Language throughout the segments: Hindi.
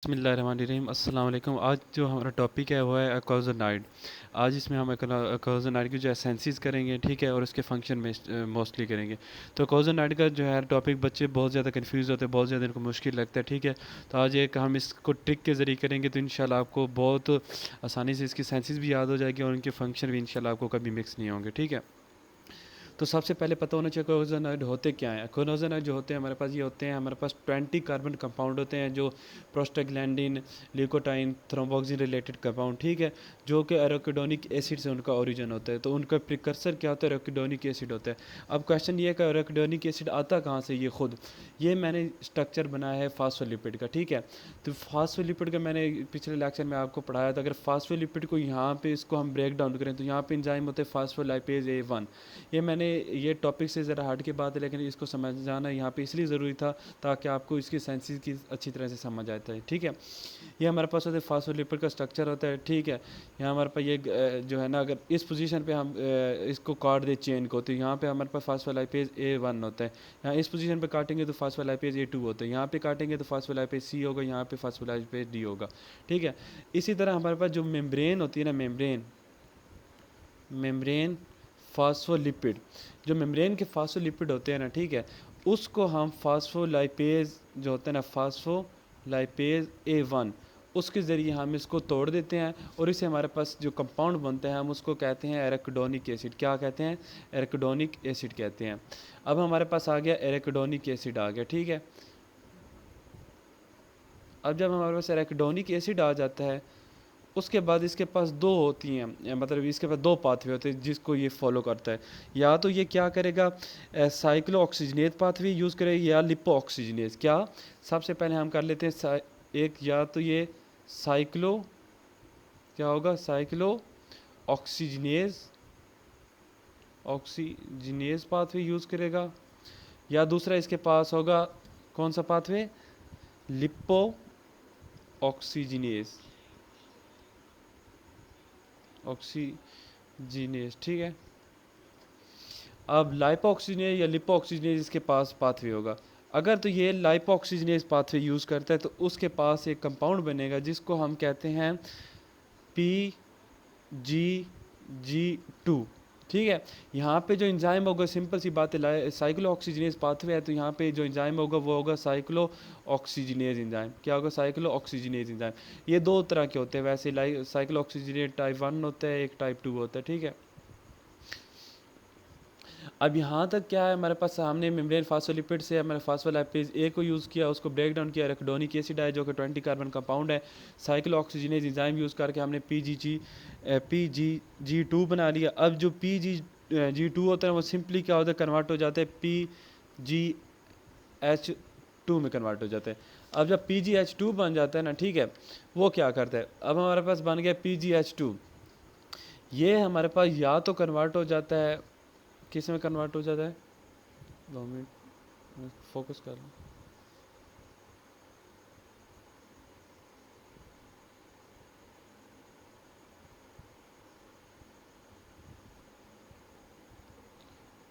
बिस्मिल्लाहिर्रहमानिर्रहीम अस्सलाम वालेकुम। आज जो हमारा टॉपिक है वो है अकोज़ोनाइड। आज इसमें हम अकोज़ोनाइड की जो एसेंसीज करेंगे, ठीक है, और उसके फंक्शन में मोस्टली करेंगे। तो अकोज़ोनाइड का जो है टॉपिक बच्चे बहुत ज़्यादा कंफ्यूज होते हैं, बहुत ज़्यादा इनको मुश्किल लगता है, ठीक है। तो आज एक हम इसको ट्रिक के ज़रिए करेंगे तो इंशाल्लाह आपको बहुत आसानी से इसकी एसेंसीज भी याद हो जाएगी और उनके फंक्शन भी इंशाल्लाह आपको कभी मिक्स नहीं होंगे, ठीक है। तो सबसे पहले पता होना चाहिए कोनोजोनाइड होते क्या हैं। कोनोजोनाइड जो होते हैं हमारे पास ये होते हैं, हमारे पास 20 कार्बन कंपाउंड होते हैं जो प्रोस्टाग्लैंडिन, ल्यूकोटाइन, थ्रोम्बोक्सिन रिलेटेड कंपाउंड, ठीक है, जो कि एराकिडोनिक एसिड से उनका ओरिजिन होता है। तो उनका प्रिकर्सर क्या होता है? एराकिडोनिक एसिड होता है। अब क्वेश्चन ये है कि एराकिडोनिक एसिड आता कहाँ से? ये मैंने स्ट्रक्चर बनाया है फास्फोलिपिड का, ठीक है। तो फास्फोलिपिड का मैंने पिछले लेक्चर में आपको पढ़ाया था। अगर फास्फोलिपिड को यहाँ पे इसको हम ब्रेक डाउन करें तो यहाँ पे एंजाइम होते हैं फास्फोलाइपेज A1। ये टॉपिक से ज़रा हट के बात है, लेकिन इसको समझ जाना यहाँ पे इसलिए ज़रूरी था ताकि आपको इसकी सेंसेस की अच्छी तरह से समझ आता है, ठीक है। ये हमारे पास होता है फास्फोलिपिड का स्ट्रक्चर होता है, ठीक है। यहाँ हमारे पास जो है ना, अगर इस पोजीशन पे हम इसको काट दे चेन को, तो यहाँ पे हमारे पास फास्फोलाइपेज A1 होता है। यहाँ इस पोजीशन पे काटेंगे तो फास्फोलाइपेज A2 होता है। यहाँ पे काटेंगे तो फास्फोलाइपेज C होगा, यहाँ पे फास्फोलाइपेज D होगा, ठीक है। इसी तरह हमारे पास जो मेम्ब्रेन होती है ना, मेम्ब्रेन फास्फोलिपिड, जो मेम्ब्रेन के फास्फोलिपिड होते हैं ना, ठीक है, उसको हम फास्फोलाइपेज जो होता है ना, फास्फोलाइपेज A1, उसके ज़रिए हम इसको तोड़ देते हैं और इससे हमारे पास जो कंपाउंड बनता है हम उसको कहते हैं एराकिडोनिक एसिड। क्या कहते हैं? एराकिडोनिक एसिड कहते हैं। अब हमारे पास आ गया एराकिडोनिक एसिड आ गया, ठीक है। अब जब हमारे पास एराकिडोनिक एसिड आ जाता है, उसके बाद इसके पास दो होती हैं, मतलब इसके पास दो पाथवे होते हैं जिसको ये फॉलो करता है। या तो ये क्या करेगा, साइक्लो ऑक्सीजनेज पाथवे यूज़ करेगा या लिपो ऑक्सीजनेज। क्या? सबसे पहले हम कर लेते हैं एक, या तो ये साइक्लो, क्या होगा, cyclo oxygenase oxygenase pathway use करेगा, या दूसरा इसके पास होगा कौन सा पाथवे? लिपो ऑक्सीजनेज ऑक्सीजनेज, ठीक है। अब लाइपो ऑक्सीजनेज या लिपो ऑक्सीजनेज इसके पास पाथवे होगा। अगर तो ये लाइपो ऑक्सीजनेज पाथवे यूज़ करता है तो उसके पास एक कंपाउंड बनेगा जिसको हम कहते हैं PGG2, ठीक है। यहाँ पे जो इंजाइम होगा, सिंपल सी बात है, साइक्लो ऑक्सीजनेज पाथवे है तो यहाँ पे जो इंजाइम होगा वो होगा साइक्लो ऑक्सीजनेज इंजाइम। क्या होगा? Cyclo oxygenase enzyme. ये दो तरह के होते हैं वैसे, साइक्लो ऑक्सीजनेज टाइप 1 होता है, एक टाइप 2 होता है, ठीक है। अब यहाँ तक क्या है, हमारे पास सामने मेम्ब्रेन फास्फोलिपिड से हमारे फास्फोलाइपेज A को यूज़ किया, उसको ब्रेक डाउन किया, एराकिडोनिक एसिड है जो कि 20 कार्बन कंपाउंड है। साइक्लो ऑक्सीजनेज एंजाइम यूज़ करके हमने PGG2 बना लिया। अब जो PGG2 होता है वो सिंपली क्या होता है, कन्वर्ट हो जाता है PGH2 में कन्वर्ट हो जाता है। अब जब PGH2 बन जाता है ना, ठीक है, वो क्या करता है, अब हमारे पास बन गया PGH2। ये हमारे पास या तो कन्वर्ट हो जाता है, किस में कन्वर्ट हो जाता है, 2 मिनट फोकस कर लो।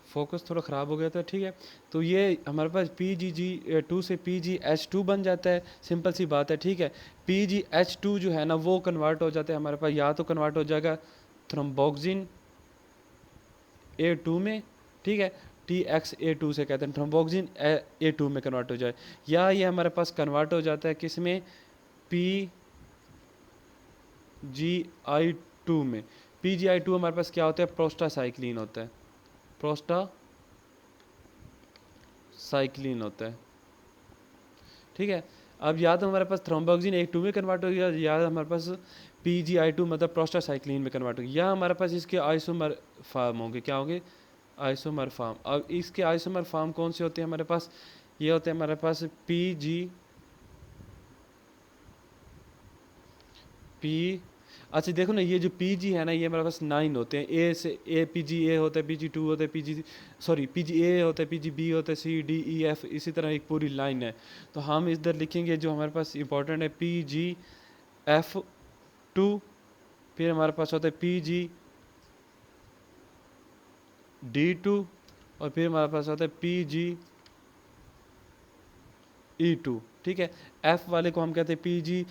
फोकस थोड़ा ख़राब हो गया था, ठीक है। तो ये हमारे पास PGG2 से PGH2 बन जाता है, सिंपल सी बात है, ठीक है। PGH2 जो है ना वो कन्वर्ट हो जाता है हमारे पास, या तो कन्वर्ट हो जाएगा थ्रोम्बोक्सिन A2 में, ठीक है, TXA2 से कहते हैं, थ्रोम्बोक्सिन A2 में कन्वर्ट हो जाए, या ये हमारे पास कन्वर्ट हो जाता है किस में, PGI2 में। PGI2 हमारे पास क्या होता है, प्रोस्टासाइक्लिन होता है, प्रोस्टासाइक्लिन होता है, ठीक है। अब या तो हमारे पास थ्रोम्बोक्सिन A2 में कन्वर्ट हो गया, या हमारे पास PGI2 मतलब प्रोस्टासाइक्लिन में कन्वर्ट हो गया, या हमारे पास इसके आइसोमर फार्म होंगे। क्या होंगे? Isomer form. अब इसके आइसोमर फार्म कौन से होते हैं हमारे पास? ये होते हैं हमारे पास पी अच्छा देखो ना, ये जो PG है ना, ये हमारे पास 9 होते हैं। ए से PGA होता है, PG2 होता है, PGA होता है, PGB होता है, C D E F, इसी तरह एक पूरी लाइन है। तो हम इधर लिखेंगे जो हमारे पास इंपॉर्टेंट है PGF2, फिर हमारे पास होता है PGD2, और फिर हमारे पास होता है PGE2, ठीक है। एफ वाले को हम कहते हैं पी जी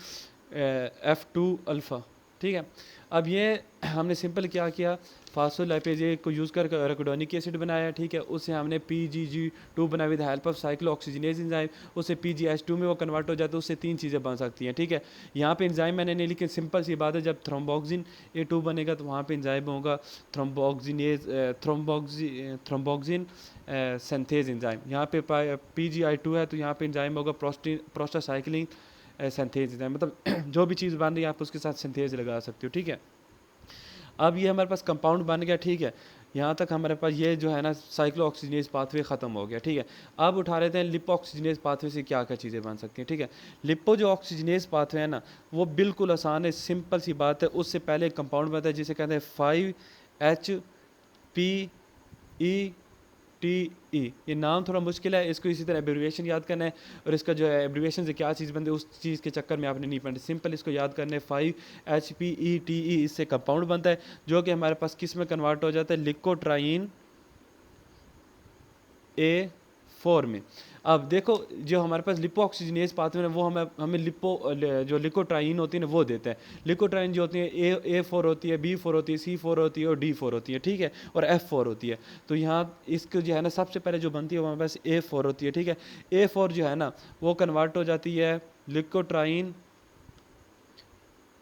F2 अल्फ़ा, ठीक है। अब ये हमने सिंपल क्या किया, फास्फोलाइपेज को यूज़ कर एराकिडोनिक एसिड बनाया, ठीक है। उससे हमने PGG2 बनाया with help of cyclo oxygenase enzyme, उससे PGH2 में वो कन्वर्ट हो जाता है, उससे 3 चीज़ें बन सकती हैं, ठीक है। यहाँ पे एंजाइम मैंने नहीं लिखी, सिंपल सी बात है, जब थ्रोम्बोक्सिन A2 बनेगा तो वहाँ पे एंजाइम होगा थ्रोम्बोक्सिन सिंथेज एंजाइम। यहाँ पे PGI2 है तो यहाँ पे एंजाइम होगा प्रोस्टासाइक्लिन सिंथेज एंजाइम, मतलब जो भी चीज़ बन रही है आप उसके साथ सिंथेज लगा सकते हो, ठीक है। अब ये हमारे पास कंपाउंड बन गया, ठीक है। यहाँ तक हमारे पास ये जो है ना साइक्लो ऑक्सीजनेज पाथवे ख़त्म हो गया, ठीक है। अब उठा लेते हैं लिपो ऑक्सीजनेज पाथवे से क्या क्या चीज़ें बन सकती हैं, ठीक है। लिपो जो ऑक्सीजनेज पाथवे है ना वो बिल्कुल आसान है, सिंपल सी बात है। उससे पहले एक कंपाउंड बनता है जिसे कहते हैं 5HPE TE। ये नाम थोड़ा मुश्किल है, इसको इसी तरह एब्रीविएशन याद करना है, और इसका जो है एब्रीविएशन से क्या चीज़ बनती है उस चीज़ के चक्कर में आपने नहीं पढ़ना, सिंपल इसको याद करना है 5HPE इससे कंपाउंड बनता है जो कि हमारे पास किस में कन्वर्ट हो जाता है, लिकोट्राइन A4 में। अब देखो जो हमारे पास लिपो ऑक्सीजनेज पाथवे है वो हमें जो लिकोट्राइन होती है ना वो देता है। लिकोट्राइन जो होती है A4 होती है, B4 होती है, C4 होती है और D4 होती है, ठीक है, और F4 होती है। तो यहाँ इसको जो है ना सबसे पहले जो बनती है वो हमारे पास A4 होती है, ठीक है। A4 जो है ना वो कन्वर्ट हो जाती है लिकोट्राइन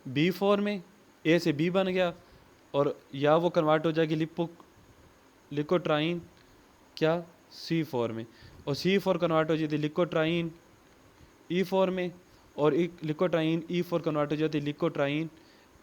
B4 में, A से B बन गया, और या वो कन्वर्ट हो जाएगी लिकोट्राइन क्या C4 में, और C4 कन्वर्ट हो जाती है लिकोट्राइन E4 में, और एक लिकोट्राइन E4 कन्वर्ट हो जाती है लिकोट्राइन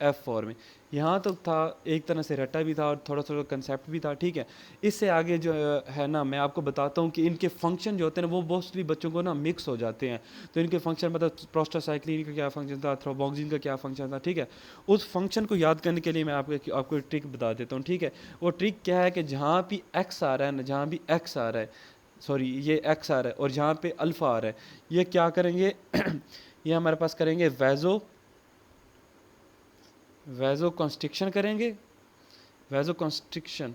F4 में। यहाँ तो था एक तरह से रटा भी था और थोड़ा थोड़ा कंसेप्ट भी था, ठीक है। इससे आगे जो है ना मैं आपको बताता हूँ कि इनके फंक्शन जो होते हैं ना वो मोस्टली बच्चों को ना मिक्स हो जाते हैं। तो इनके फंक्शन मतलब प्रोस्टासाइक्लिन का क्या फंक्शन था, थ्रोम्बोक्सिन का क्या फंक्शन था, ठीक है। उस फंक्शन को याद करने के लिए मैं आपको एक ट्रिक बता देता हूँ, ठीक है। वो ट्रिक क्या है कि जहाँ भी एक्स आ रहा है ना, जहाँ भी एक्स आ रहा है, सॉरी ये एक्स आ रहा है और जहाँ पे अल्फ़ा आ रहा है, ये क्या करेंगे ये हमारे पास करेंगे वैजो कॉन्स्ट्रिक्शन करेंगे, वैजो कॉन्स्ट्रिक्शन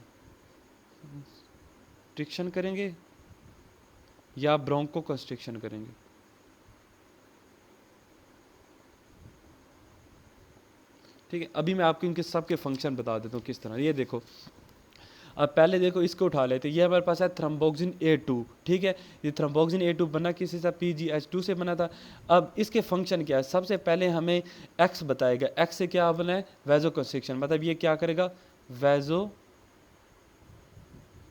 करेंगे या ब्रोंको कॉन्स्ट्रिक्शन करेंगे। ठीक है, अभी मैं आपको इनके सब के फंक्शन बता देता हूँ किस तरह। ये देखो, अब पहले देखो इसको उठा लेते हैं, ये हमारे पास है थ्रोम्बोक्सिन A2, ठीक है। ये थ्रोम्बोक्सिन A2 बना किसी से, PGH2 से बना था। अब इसके फंक्शन क्या है, सबसे पहले हमें X बताएगा, X से क्या बना है, वैजो कंस्ट्रिक्शन, मतलब ये क्या करेगा, वैजो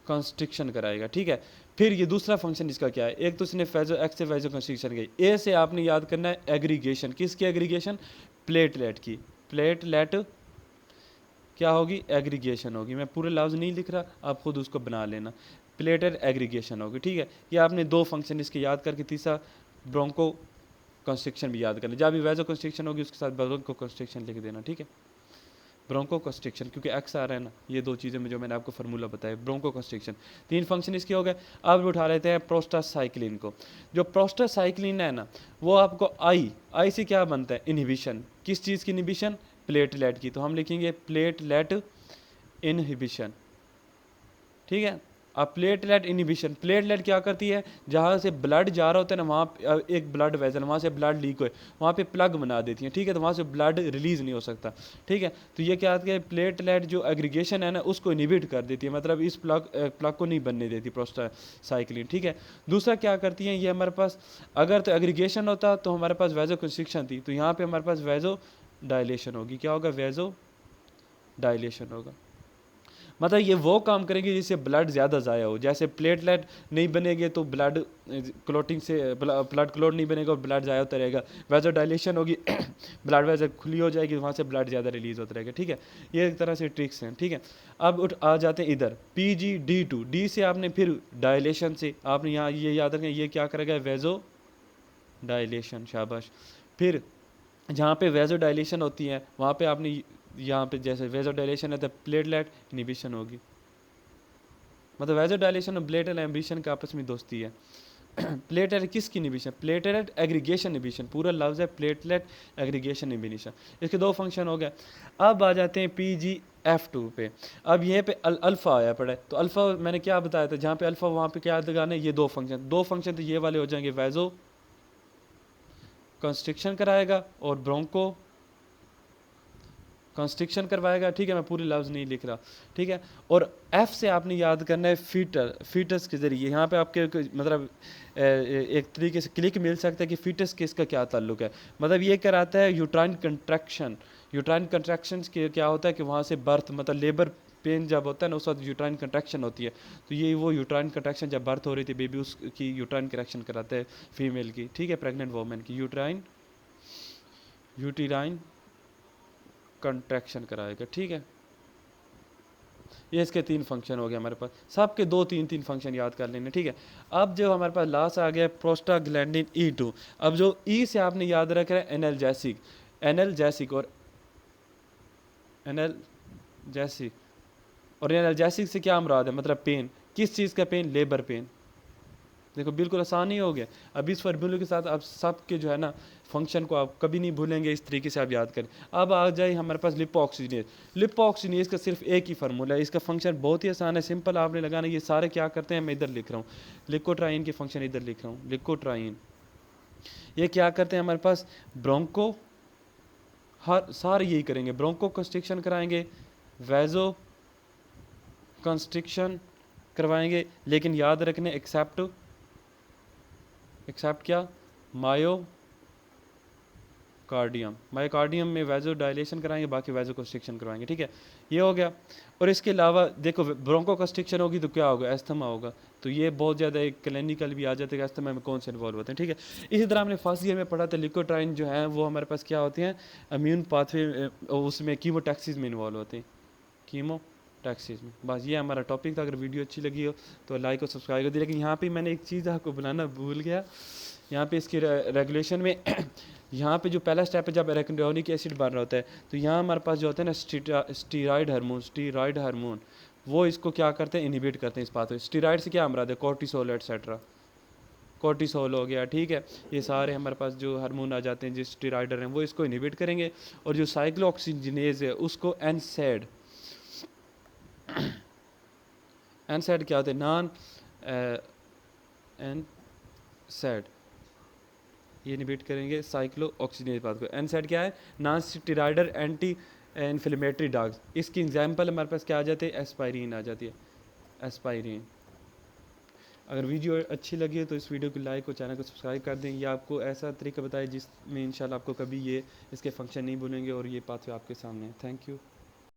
कंस्ट्रिक्शन कराएगा, ठीक है। फिर ये दूसरा फंक्शन इसका क्या है, एक तो इसने वैजो X से वैजो कंस्ट्रिक्शन गई, A से आपने याद करना है एग्रीगेशन, किसकी एग्रीगेशन, प्लेटलेट की, प्लेटलेट क्या होगी, एग्रीगेशन होगी। मैं पूरे लफ्ज़ नहीं लिख रहा, आप खुद उसको बना लेना, प्लेटेड एग्रीगेशन होगी, ठीक है। ये आपने दो फंक्शन इसके याद करके तीसरा ब्रोंको कंस्ट्रिक्शन भी याद करना, जब भी वैजो कंस्ट्रिक्शन होगी उसके साथ ब्रोंको कंस्ट्रिक्शन लिख देना, ठीक है। ब्रोंको कंस्ट्रिक्शन क्योंकि एक्स आ रहा है ना, ये दो चीज़ें में जो मैंने आपको फार्मूला बताया, ब्रोंको कंस्ट्रिक्शन, तीन फंक्शन इसके हो गए। अब उठा लेते हैं प्रोस्टासाइक्लिन को। जो प्रोस्टासाइक्लिन है ना वो आपको आई से क्या बनता है, इनहिबिशन, किस चीज़ की इनहिबिशन, प्लेटलेट की, तो हम लिखेंगे प्लेटलेट इनहिबिशन, ठीक है। अब प्लेटलेट इनहिबिशन, प्लेटलेट क्या करती है, जहाँ से ब्लड जा रहा होता है ना वहाँ एक ब्लड वेजल, वहाँ से ब्लड लीक हुए वहाँ पे प्लग बना देती है, ठीक है, तो वहाँ से ब्लड रिलीज़ नहीं हो सकता, ठीक है। तो ये क्या है, प्लेटलेट जो एग्रीगेशन है ना उसको इनहिबिट कर देती है, मतलब इस प्लग को नहीं बनने देती प्रोस्टासाइक्लिन, ठीक है। दूसरा क्या करती है, ये हमारे पास अगर तो एग्रीगेशन होता तो हमारे पास वैजो कंस्ट्रिक्शन थी, तो यहाँ पर हमारे पास वैजो डायलेशन होगी, क्या होगा, वैजो डायलेशन होगा। मतलब ये वो काम करेंगे जिससे ब्लड ज़्यादा ज़ाया हो, जैसे प्लेटलेट नहीं बनेंगे तो ब्लड क्लोटिंग से ब्लड क्लोट नहीं बनेगा और ब्लड ज़ाया होता रहेगा। वैजो डायलेशन होगी ब्लड वेजल खुली हो जाएगी, वहाँ से ब्लड ज़्यादा रिलीज़ होता रहेगा, ठीक है। ये एक तरह से ट्रिक्स हैं, ठीक है। अब आ जाते हैं इधर PGD2, डी से आपने फिर डायलेशन से आपने यहाँ ये याद रखें, ये क्या करेगा, वैजो डायलेशन, शाबाश। फिर जहाँ पे वैजो डायलेशन होती है वहाँ पे आपने यहाँ पे जैसे वैजो डायलेशन है तो प्लेटलेट इनहिबिशन होगी, मतलब वैजो डायलेशन और प्लेटलेट इनहिबिशन का आपस में दोस्ती है। प्लेटलेट किसकी इनहिबिशन, प्लेटलेट एग्रीगेशन इनहिबिशन, पूरा लफ्ज़ है प्लेटलेट एग्रीगेशन इनहिबिशन, इसके दो फंक्शन हो गए। अब आ जाते हैं PGF2 पे। अब यहाँ पे अल्फ़ा आया पड़ा है, तो अल्फ़ा मैंने क्या बताया था, जहाँ पे अल्फ़ा वहाँ पे क्या लगाना है, ये दो फंक्शन तो ये वाले हो जाएंगे वैजो कंस्ट्रिक्शन कराएगा और ब्रोंको कंस्ट्रिक्शन करवाएगा, ठीक है, मैं पूरे लफ्ज़ नहीं लिख रहा, ठीक है। और एफ से आपने याद करना है फीटस के ज़रिए, यहाँ पे आपके मतलब एक तरीके से क्लिक मिल सकता है कि फीटस के इसका क्या ताल्लुक है। मतलब ये कराता है यूट्राइन कंट्रैक्शन। यूट्राइन कंट्रैक्शन के क्या होता है कि वहाँ से बर्थ मतलब लेबर पेन जब होता है ना उस वक्त यूट्राइन कंट्रैक्शन होती है, तो ये वो यूट्राइन कंट्रैक्शन जब बर्थ हो रही थी बेबी उसकी यूट्राइन कंट्रैक्शन कराता है फीमेल की, ठीक है, प्रेग्नेंट वोमेन की यूटेराइन कंट्रैक्शन कराएगा, ठीक है। ये इसके 3 फंक्शन हो गए हमारे पास, सबके 2-3 फंक्शन याद कर लेने, ठीक है। अब जो हमारे पास लास्ट आ गया प्रोस्टाग्लैंडिन E2। अब जो ई से आपने याद रखा है एनाल्जेसिक और एनाल्जेसिक से क्या मुराद है, मतलब पेन, किस चीज़ का पेन, लेबर पेन। देखो बिल्कुल आसान ही हो गया। अब इस फार्मूले के साथ आप सबके जो है ना फंक्शन को आप कभी नहीं भूलेंगे, इस तरीके से आप याद करें। अब आ जाए हमारे पास लिपोऑक्सीजनेज का सिर्फ एक ही फार्मूला है, इसका फंक्शन बहुत ही आसान है, सिंपल आपने लगाना। ये सारे क्या करते हैं, मैं इधर लिख रहा हूँ, लिकोट्राइन के फंक्शन इधर लिख रहा हूँ, लिकोट्राइन ये क्या करते हैं हमारे पास, ब्रोंको हर सारे यही करेंगे, ब्रोंको कंस्ट्रिक्शन कराएंगे, वैजो कंस्ट्रिक्शन करवाएंगे, लेकिन याद रखने एक्सेप्ट क्या, मायोकार्डियम में वैजो डायलेशन कराएंगे, बाकी वैजो कंस्ट्रिक्शन करवाएंगे, ठीक है। ये हो गया। और इसके अलावा देखो ब्रोंको कंस्ट्रिक्शन होगी तो क्या होगा, एस्थमा होगा। तो ये बहुत ज़्यादा एक क्लिनिकल भी आ जाते हैं, एस्थमा में कौन से इन्वॉल्व होते हैं, ठीक है। इसी तरह हमने फर्स्ट ईयर में पढ़ा था लिकोट्राइन जो है वो हमारे पास क्या होती हैं, इम्यून पाथवे, उसमें कीमोटैक्सिस में इन्वॉल्व होते हैं, कीमोटैक्सिस में। बस ये हमारा टॉपिक था। अगर वीडियो अच्छी लगी हो तो लाइक और सब्सक्राइब कर दी। लेकिन यहाँ पे मैंने एक चीज़ आपको बनाना भूल गया, यहाँ पे इसकी रेगुलेशन में यहाँ पे जो पहला स्टेप है जब एराकिडोनिक एसिड बन रहा होता है, तो यहाँ हमारे पास जो होता है ना स्टीरॉयड हार्मोन वो इसको क्या करते हैं, इनहिबिट करते हैं इस पाथवे। स्टीरॉयड से क्या मुराद है, कोर्टिसोल एटसेट्रा, कोर्टिसोल हो गया, ठीक है। ये सारे हमारे पास जो हार्मोन आ जाते हैं जो स्टीरॉयडर हैं वो इसको इनहिबिट करेंगे। और जो साइक्लोऑक्सीजिनेज है उसको एनसैड क्या होते हैं, नॉन एनसैड, ये इनहिबिट करेंगे साइक्लोऑक्सीजिनेज पाथ को। एनसैड क्या है, non steroidal anti inflammatory drugs. इसकी एग्जांपल हमारे पास क्या आ जाती है, एस्पाइरिन आ जाती है, एस्पाइरिन। अगर वीडियो अच्छी लगी है तो इस वीडियो को लाइक और चैनल को सब्सक्राइब कर दें। या आपको ऐसा तरीका बताए जिसमें इंशाल्लाह आपको कभी ये इसके फंक्शन नहीं भूलेंगे और ये पाथवे आपके सामने है। Thank you.